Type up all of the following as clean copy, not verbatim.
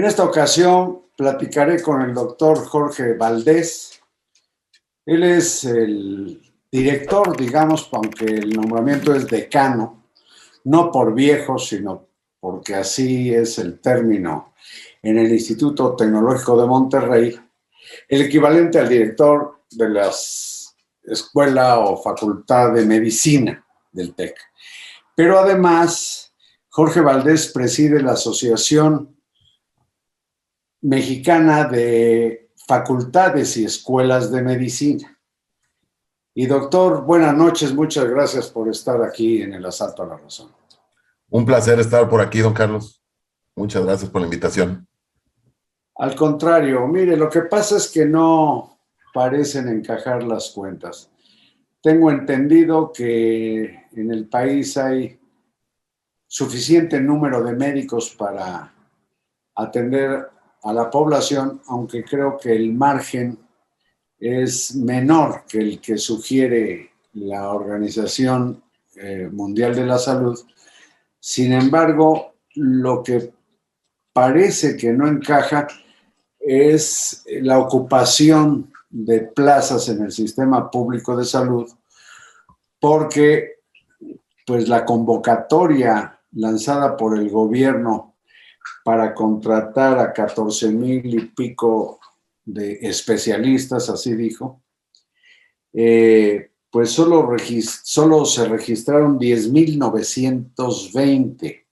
En esta ocasión platicaré con el doctor Jorge Valdés. Él es el director, digamos, aunque el nombramiento es decano, no por viejo, sino porque así es el término en el Instituto Tecnológico de Monterrey, el equivalente al director de la Escuela o Facultad de Medicina del TEC. Pero además, Jorge Valdés preside la Asociación Mexicana de Facultades y Escuelas de Medicina. Y doctor, buenas noches, muchas gracias por estar aquí en el Asalto a la Razón. Un placer estar por aquí, don Carlos. Muchas gracias por la invitación. Al contrario, mire, lo que pasa es que no parecen encajar las cuentas. Tengo entendido que en el país hay suficiente número de médicos para atender a la población, aunque creo que el margen es menor que el que sugiere la Organización Mundial de la Salud. Sin embargo, lo que parece que no encaja es la ocupación de plazas en el sistema público de salud, porque pues la convocatoria lanzada por el gobierno para contratar a 14,000 y pico de especialistas, así dijo, pues solo se registraron 10,920.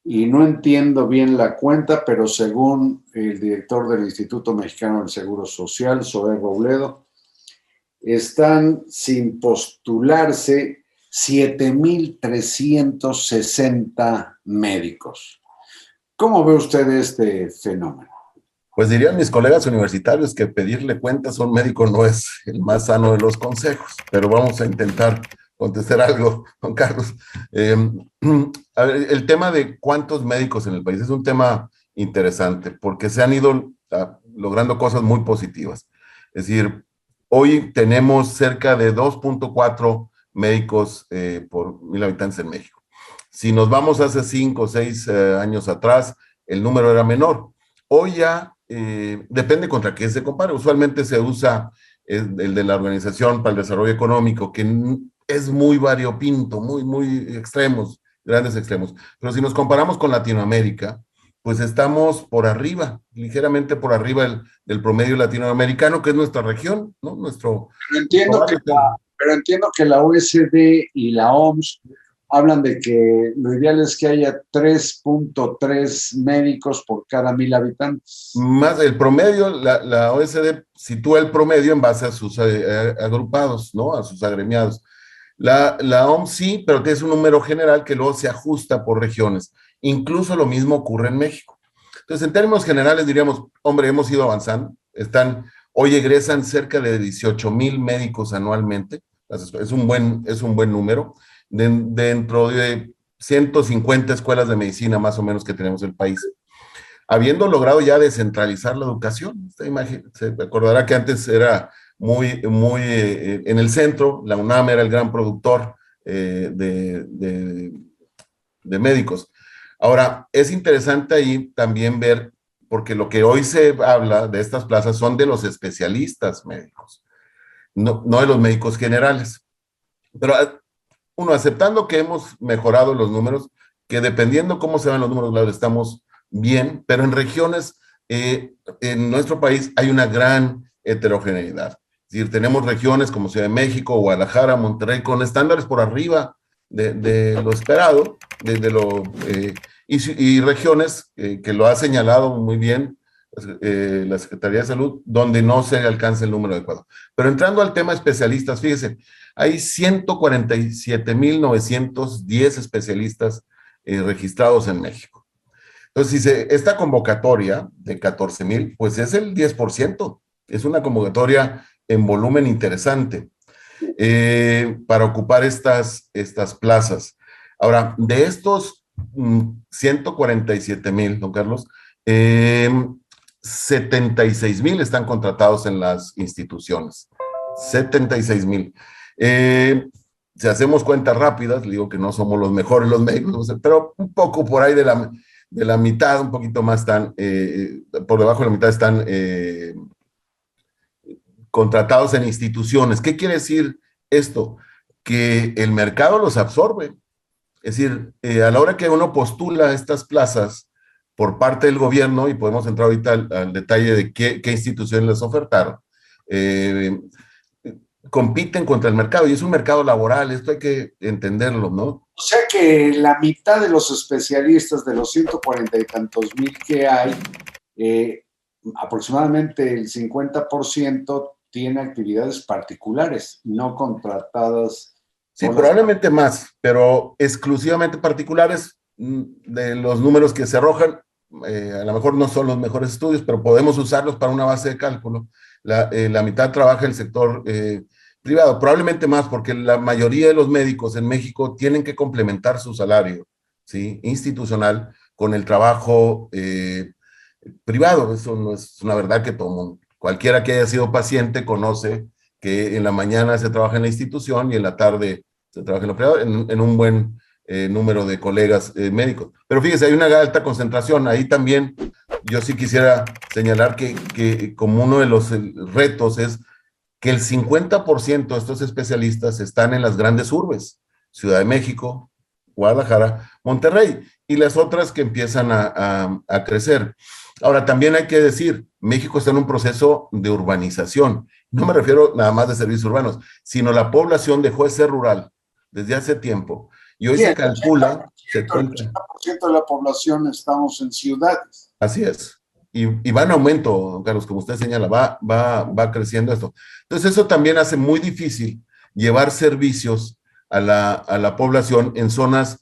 Y no entiendo bien la cuenta, pero según el director del Instituto Mexicano del Seguro Social, Zoé Robledo, están sin postularse 7,360 médicos. ¿Cómo ve usted este fenómeno? Pues dirían mis colegas universitarios que pedirle cuentas a un médico no es el más sano de los consejos, pero vamos a intentar contestar algo, don Carlos. A ver, el tema de cuántos médicos en el país es un tema interesante porque se han ido logrando cosas muy positivas. Es decir, hoy tenemos cerca de 2.4 médicos por 1,000 habitantes en México. Si nos vamos hace 5 o 6 años atrás, el número era menor. Hoy ya depende contra qué se compare. Usualmente se usa el de la Organización para el Desarrollo Económico, que es muy variopinto, muy extremos, grandes extremos. Pero si nos comparamos con Latinoamérica, pues estamos por arriba, ligeramente por arriba del promedio latinoamericano, que es nuestra región, ¿no? Pero entiendo que la OECD y la OMS hablan de que lo ideal es que haya 3.3 médicos por cada 1,000 habitantes. Más el promedio, la OECD sitúa el promedio en base a sus agrupados, ¿no? A sus agremiados. La OMS sí, pero tiene un número general que luego se ajusta por regiones. Incluso lo mismo ocurre en México. Entonces, en términos generales diríamos, hombre, hemos ido avanzando. Hoy egresan cerca de 18,000 médicos anualmente. Es un buen número. Dentro de 150 escuelas de medicina más o menos que tenemos en el país. Habiendo logrado ya descentralizar la educación. Usted se acordará que antes era muy en el centro, la UNAM era el gran productor de médicos. Ahora, es interesante ahí también ver, porque lo que hoy se habla de estas plazas son de los especialistas médicos, no de los médicos generales. Pero uno, aceptando que hemos mejorado los números, que dependiendo cómo se van los números, claro, estamos bien, pero en regiones, en nuestro país hay una gran heterogeneidad. Es decir, tenemos regiones como Ciudad de México, Guadalajara, Monterrey, con estándares por arriba de lo esperado, y regiones que lo ha señalado muy bien la Secretaría de Salud, donde no se alcanza el número adecuado. Pero entrando al tema especialistas, fíjese, hay 147,910 especialistas registrados en México. Entonces, esta convocatoria de 14,000, pues es el 10%. Es una convocatoria en volumen interesante para ocupar estas plazas. Ahora, de estos 147,000, don Carlos, 76,000 están contratados en las instituciones. 76,000. Si hacemos cuentas rápidas, digo que no somos los mejores los médicos, pero un poco por ahí de la mitad, un poquito más están, por debajo de la mitad están contratados en instituciones. ¿Qué quiere decir esto? Que el mercado los absorbe. Es decir, a la hora que uno postula estas plazas por parte del gobierno, y podemos entrar ahorita al detalle de qué instituciones les ofertaron, eh, compiten contra el mercado, y es un mercado laboral, esto hay que entenderlo, ¿no? O sea que la mitad de los especialistas, de los 140 y tantos mil que hay, aproximadamente el 50% tiene actividades particulares, no contratadas. Sí, probablemente más, pero exclusivamente particulares, de los números que se arrojan, a lo mejor no son los mejores estudios, pero podemos usarlos para una base de cálculo. La mitad trabaja en el sector privado, probablemente más, porque la mayoría de los médicos en México tienen que complementar su salario, ¿sí?, institucional con el trabajo privado. Eso no es una verdad que todo mundo, cualquiera que haya sido paciente conoce que en la mañana se trabaja en la institución y en la tarde se trabaja en lo privado, en un buen número de colegas médicos. Pero fíjese, hay una alta concentración. Ahí también yo sí quisiera señalar que como uno de los retos es que el 50% de estos especialistas están en las grandes urbes, Ciudad de México, Guadalajara, Monterrey, y las otras que empiezan a crecer. Ahora, también hay que decir, México está en un proceso de urbanización. No me refiero nada más de servicios urbanos, sino la población dejó de ser rural desde hace tiempo. Y hoy Sí, se calcula... el 80% de la población estamos en ciudades. Así es. Y va en aumento, Carlos, como usted señala, va creciendo esto. Entonces, eso también hace muy difícil llevar servicios a la población en zonas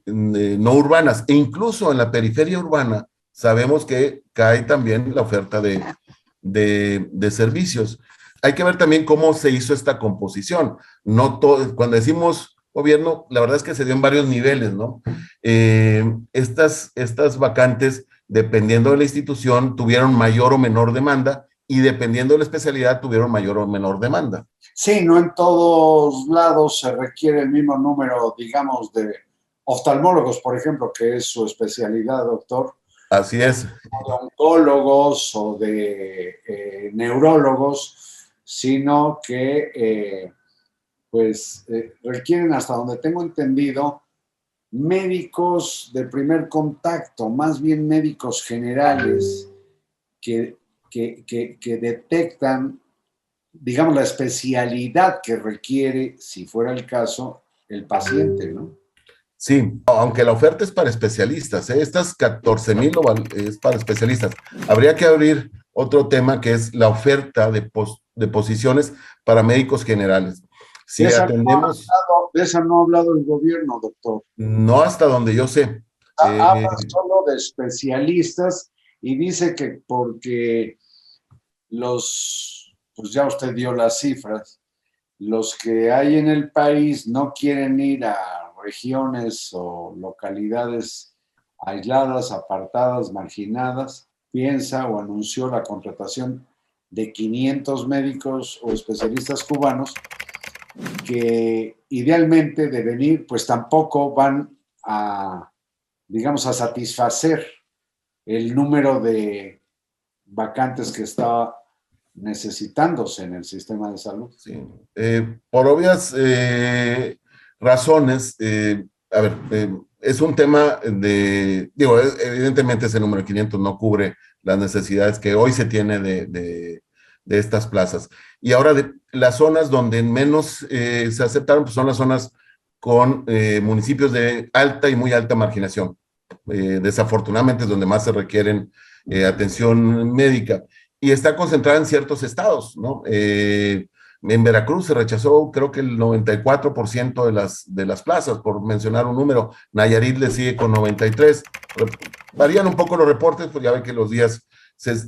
no urbanas, e incluso en la periferia urbana sabemos que cae también la oferta de servicios. Hay que ver también cómo se hizo esta composición. No todo, cuando decimos gobierno, la verdad es que se dio en varios niveles, ¿no? Estas vacantes, dependiendo de la institución, tuvieron mayor o menor demanda, y dependiendo de la especialidad, tuvieron mayor o menor demanda. Sí, no en todos lados se requiere el mismo número, digamos, de oftalmólogos, por ejemplo, que es su especialidad, doctor. Así es. De oncólogos o de neurólogos, sino que requieren, hasta donde tengo entendido, médicos de primer contacto, más bien médicos generales que detectan, digamos, la especialidad que requiere, si fuera el caso, el paciente, ¿no? Sí, aunque la oferta es para especialistas, ¿eh? Estas 14,000 es para especialistas. Habría que abrir otro tema, que es la oferta de posiciones para médicos generales. Si atendemos... De esa no ha hablado el gobierno, doctor. No, hasta donde yo sé. Habla solo de especialistas y dice que porque pues ya usted dio las cifras, los que hay en el país no quieren ir a regiones o localidades aisladas, apartadas, marginadas. Piensa o anunció la contratación de 500 médicos o especialistas cubanos que idealmente de venir, pues tampoco van a, digamos, a satisfacer el número de vacantes que está necesitándose en el sistema de salud. Sí. Por obvias razones, a ver, es un tema digo, evidentemente ese número de 500 no cubre las necesidades que hoy se tiene de estas plazas. Y ahora, las zonas donde menos se aceptaron, pues son las zonas con municipios de alta y muy alta marginación. Desafortunadamente es donde más se requieren atención médica, y está concentrada en ciertos estados, ¿no? En Veracruz se rechazó, creo que el 94% de las plazas, por mencionar un número. Nayarit le sigue con 93%. Varían un poco los reportes, pues ya ven que los días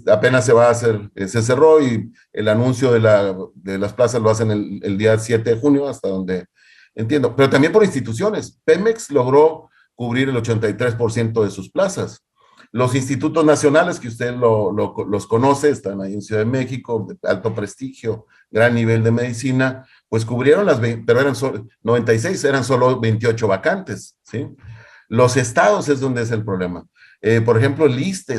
apenas se va a hacer, se cerró, y el anuncio de las plazas lo hacen el día 7 de junio, hasta donde entiendo. Pero también por instituciones. Pemex logró cubrir el 83% de sus plazas. Los institutos nacionales, que usted los conoce, están ahí en Ciudad de México, de alto prestigio, gran nivel de medicina, pues cubrieron pero eran 96, eran solo 28 vacantes, ¿sí? Los estados es donde es el problema. Por ejemplo, el ISSSTE,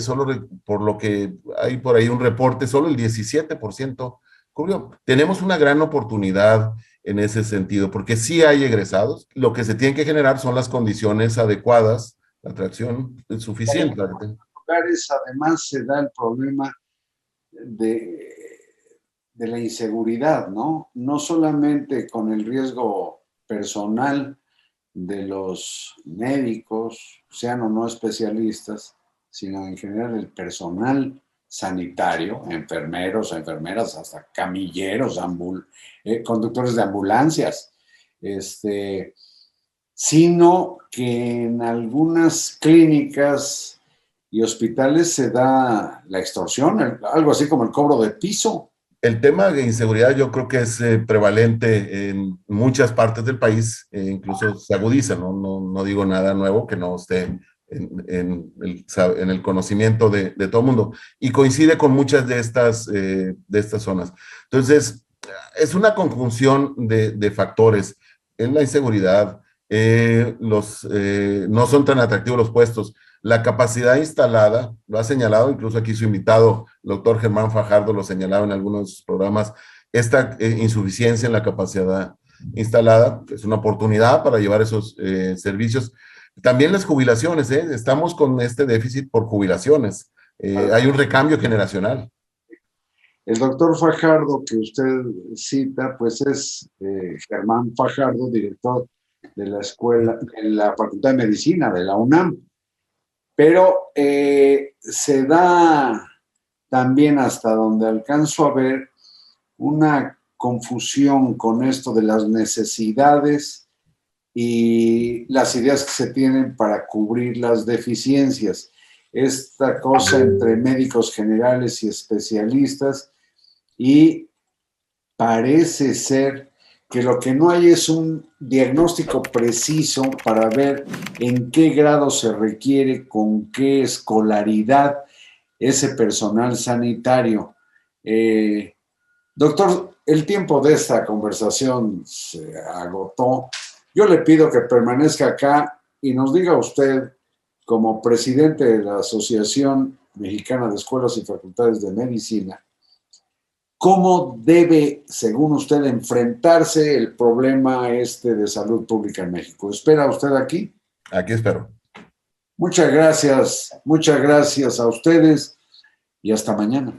por lo que hay por ahí un reporte, solo el 17% cubrió. Tenemos una gran oportunidad en ese sentido, porque sí hay egresados. Lo que se tienen que generar son las condiciones adecuadas, la atracción es En suficiente. lugares además se da el problema de, de la inseguridad, ¿no? No solamente con el riesgo personal de los médicos, sean o no especialistas, sino en general el personal sanitario, enfermeros, enfermeras, hasta camilleros, conductores de ambulancias, sino que en algunas clínicas y hospitales se da la extorsión, algo así como el cobro de piso. El tema de inseguridad yo creo que es prevalente en muchas partes del país, incluso se agudiza, ¿no? No digo nada nuevo que no esté en el conocimiento de todo el mundo, y coincide con muchas de estas zonas. Entonces, es una conjunción de factores en la inseguridad, no son tan atractivos los puestos, la capacidad instalada, lo ha señalado incluso aquí su invitado, el doctor Germán Fajardo, lo señalaba en algunos de sus programas, esta insuficiencia en la capacidad instalada es una oportunidad para llevar esos servicios. También las jubilaciones, estamos con este déficit por jubilaciones. Hay un recambio generacional. El doctor Fajardo que usted cita, pues es Germán Fajardo, director de la escuela, en la Facultad de Medicina de la UNAM. Pero se da también, hasta donde alcanzo a ver, una confusión con esto de las necesidades y las ideas que se tienen para cubrir las deficiencias. Esta cosa entre médicos generales y especialistas, y parece ser que lo que no hay es un diagnóstico preciso para ver en qué grado se requiere, con qué escolaridad ese personal sanitario. Doctor, el tiempo de esta conversación se agotó. Yo le pido que permanezca acá y nos diga usted, como presidente de la Asociación Mexicana de Escuelas y Facultades de Medicina, ¿cómo debe, según usted, enfrentarse el problema de salud pública en México? ¿Espera usted aquí? Aquí espero. Muchas gracias a ustedes y hasta mañana.